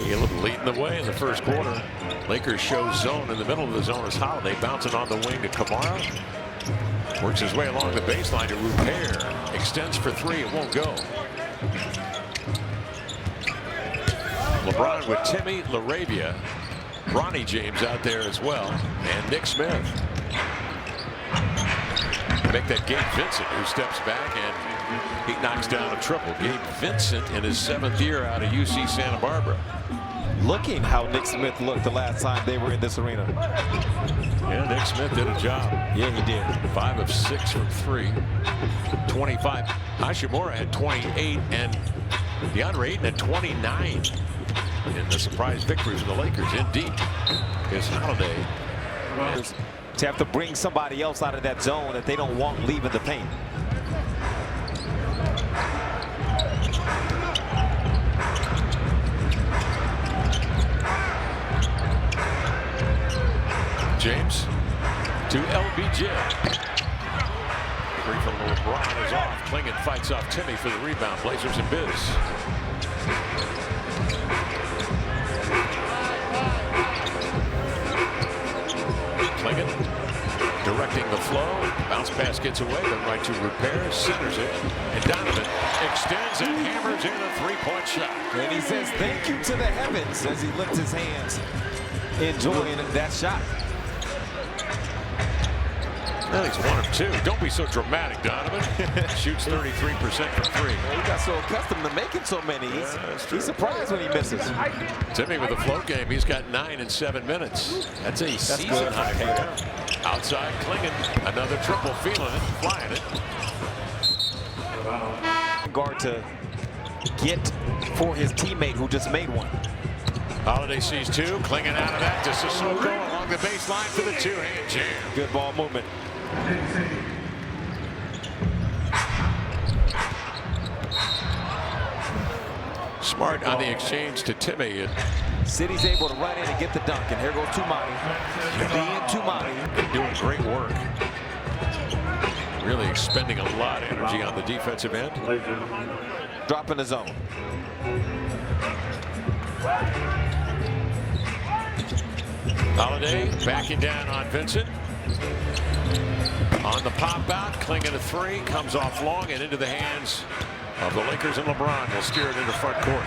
Caleb leading the way in the first quarter. Lakers show zone. In the middle of the zone is Holiday, bouncing on the wing to Kamara. Works his way along the baseline to Rupert. Extends for three. It won't go. LeBron with Timmy, LaRavia. Bronny James out there as well. And Nick Smith. Make that Gabe Vincent, who steps back and he knocks down a triple. Gabe Vincent in his 7th year out of UC Santa Barbara. Looking how Nick Smith looked the last time they were in this arena. Yeah, Nick Smith did a job. Yeah, he did. 5 of 6 from 3. 25. Hachimura had 28 and DeAndre Ayton had 29 in the surprise victory for the Lakers. In deep is Holiday. To have to bring somebody else out of that zone that they don't want leaving the paint. James to LBJ. Free from LeBron is off. Clingan fights off Timmy for the rebound. Blazers and Biz. Clingan directing the flow. Bounce pass gets away. Then right to Rupert. Centers it. And Donovan extends and hammers in a three-point shot. And he says thank you to the heavens as he lifts his hands, enjoying that shot. Well, he's 1 of 2. Don't be so dramatic, Donovan. Shoots 33% from 3. He got so accustomed to making so many. He's surprised when he misses. Timmy with a float game. He's got 9 in 7 minutes. That's a season high for him. Outside Clingan. Another triple. Feeling it. Flying it. Guard to get for his teammate who just made one. Holiday sees 2. Clingan out of that to Sissoko along the baseline for the two-hand jam. Good ball movement. Smart on the exchange to Timmy. City's able to run in and get the dunk. And here goes Toumani. Being Toumani. Doing great work. Really expending a lot of energy on the defensive end. Dropping the zone. Holiday backing down on Vincent. On the pop out, Clingan a 3, comes off long and into the hands of the Lakers, and LeBron will steer it into front court.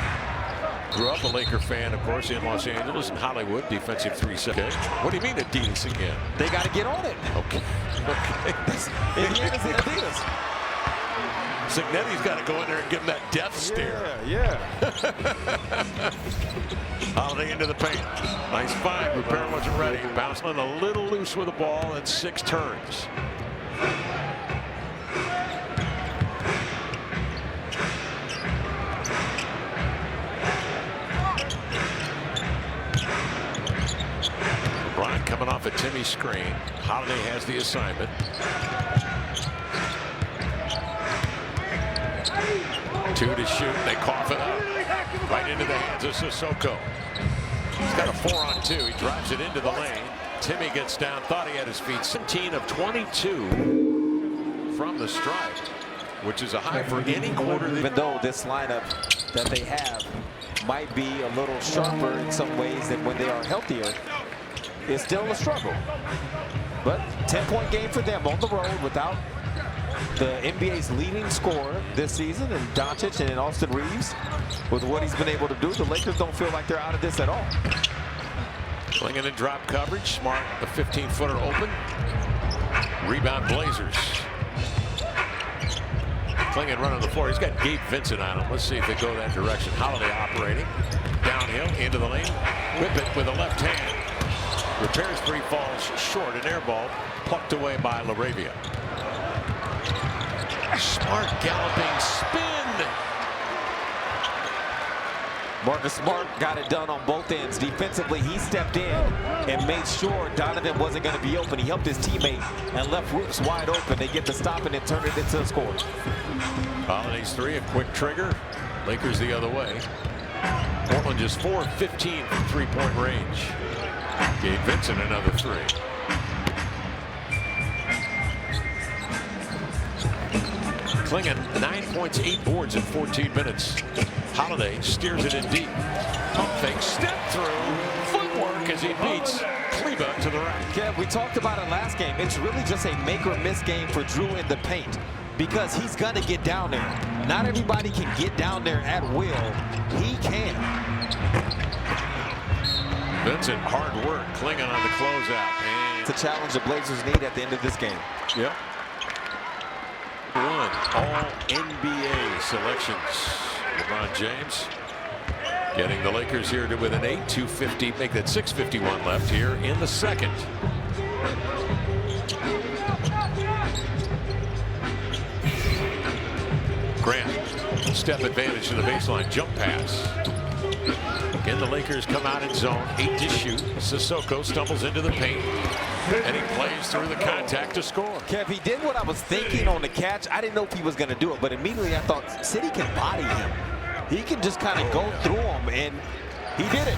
Grew up a Laker fan, of course, in Los Angeles and Hollywood. Defensive 3-second. What do you mean Adidas again? They got to get on it. Okay. Adidas. Signetti's got to go in there and give him that death stare. Yeah. Holiday into the paint. Nice find. Rupert wasn't ready. Bouncing a little loose with the ball and 6 turns. LeBron coming off a Timmy screen. Holiday has the assignment. 2 to shoot. They cough it up. Right into the hands of Sissoko. He's got a 4-on-2. He drives it into the lane. Timmy gets down. Thought he had his feet. 17 of 22 from the stripe, which is a high for any quarter. Even though this lineup that they have might be a little sharper in some ways than when they are healthier, it's still a struggle. But 10-point game for them on the road without the NBA's leading scorer this season, and Doncic and Austin Reeves. With what he's been able to do, the Lakers don't feel like they're out of this at all. Clingan in drop coverage. Smart, a 15-footer open. Rebound Blazers. Clingan running the floor. He's got Gabe Vincent on him. Let's see if they go that direction. Holiday operating. Downhill into the lane. Whip it with a left hand. Repairs 3, falls short. An air ball plucked away by LaRavia. Smart galloping spin. Marcus Smart got it done on both ends. Defensively, he stepped in and made sure Donovan wasn't going to be open. He helped his teammate and left Roops wide open. They get the stop and then turn it into a score. Holiday's 3, a quick trigger. Lakers the other way. Portland just 4 of 15 from 3-point range. Gabe Vincent another 3. Clingan 9 points, 8 boards in 14 minutes. Holiday steers it in deep. Pump fake, step through, footwork as he beats Kleba to the right. Kev, we talked about it last game. It's really just a make or miss game for Drew in the paint because he's going to get down there. Not everybody can get down there at will. He can. Vincent, hard work, clinging on the closeout. And it's a challenge the Blazers need at the end of this game. Yep. One all NBA selections. LeBron James getting the Lakers here to within 8, 250, make that 6:51 left here in the second. Grant, step advantage to the baseline, jump pass. Again, the Lakers come out in zone, 8 to shoot. Sissoko stumbles into the paint, and he plays through the contact to score. Kev, he did what I was thinking on the catch. I didn't know if he was going to do it, but immediately I thought City can body him. He can just kind of go through him, and he did it.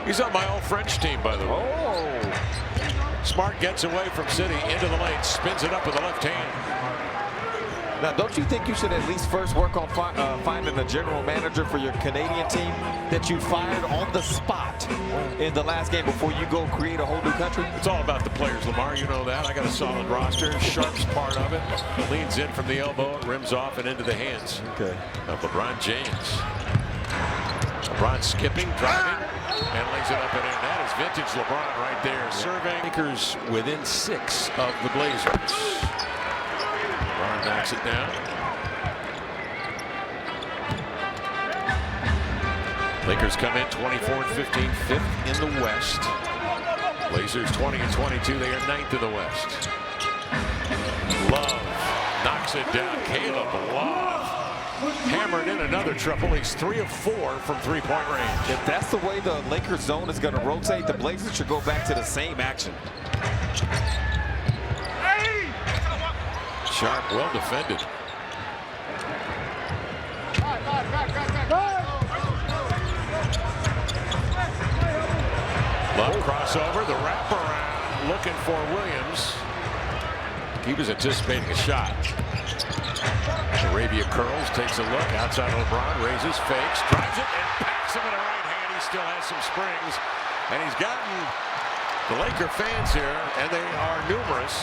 He's on my old French team, by the way. Oh. Smart gets away from City into the lane, spins it up with the left hand. Now, don't you think you should at least first work on finding a general manager for your Canadian team that you fired on the spot in the last game before you go create a whole new country? It's all about the players, Lamar. You know that. I got a solid roster. Sharp's part of it. Leans in from the elbow, rims off and into the hands of LeBron James. LeBron skipping, driving, and lays it up and in. That is vintage LeBron right there. Serving Lakers within 6 of the Blazers. LeBron knocks it down. Lakers come in 24-15, 5th in the West. Blazers 20-22, they are 9th in the West. Love knocks it down. Caleb Love hammered in another triple. He's 3 of 4 from 3-point range. If that's the way the Lakers zone is going to rotate, the Blazers should go back to the same action. Sharp, well defended. Love crossover, the wraparound, looking for Williams. He was anticipating a shot. Arabia curls, takes a look outside of LeBron, raises, fakes, drives it, and packs him in the right hand. He still has some springs, and he's gotten the Laker fans here, and they are numerous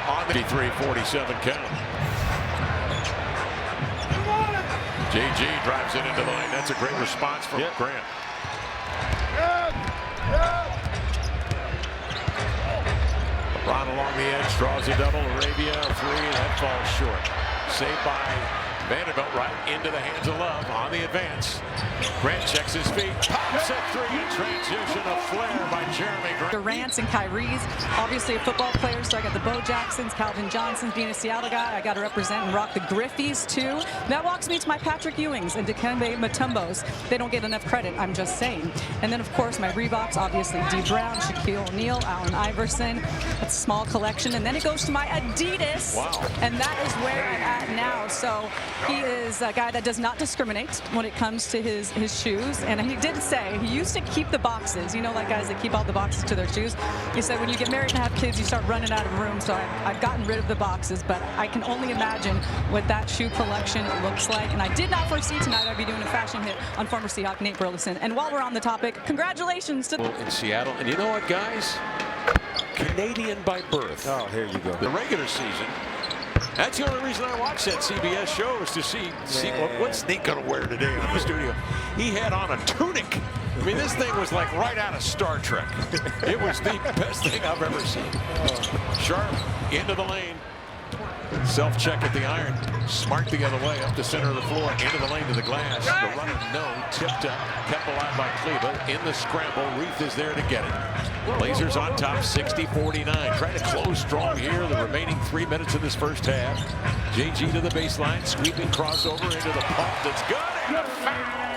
on the 53-47 count. JG drives it into the lane. That's a great response from Grant. LeBron along the edge, draws a double. Arabia, a 3, that falls short. Saved by Vanderbilt right into the hands of Love on the advance. Grant checks his feet, pops at 3 in transition, a flare by Jeremy Grant. Durant's and Kyrie's, obviously a football player, so I got the Bo Jacksons, Calvin Johnson's, being a Seattle guy, I got to represent and rock the Griffies too. That walks me to my Patrick Ewings and Dikembe Mutombos. They don't get enough credit, I'm just saying. And then of course my Reeboks, obviously D Brown, Shaquille O'Neal, Allen Iverson. That's a small collection. And then it goes to my Adidas. Wow. And that is where I'm at now. So he is a guy that does not discriminate when it comes to his shoes. And he did say he used to keep the boxes. You know, like guys that keep all the boxes to their shoes. He said when you get married and have kids, you start running out of room. So I've gotten rid of the boxes, but I can only imagine what that shoe collection looks like. And I did not foresee tonight I'd be doing a fashion hit on former Seahawk Nate Burleson. And while we're on the topic, congratulations to in Seattle. And you know what, guys? Canadian by birth. Oh, here you go. The regular season. That's the only reason I watched that CBS show, is to see what's Nate going to wear today in the studio. He had on a tunic. I mean, this thing was like right out of Star Trek. It was the best thing I've ever seen. Sharp into the lane. Self-check at the iron. Smart the other way, up the center of the floor, into the lane to the glass. The runner, no, tipped up, kept alive by Kleba. In the scramble, Reith is there to get it. Blazers on top, 60-49. Trying to close strong here. The remaining 3 minutes of this first half. JG to the baseline, sweeping crossover into the pump that's good, and a foul.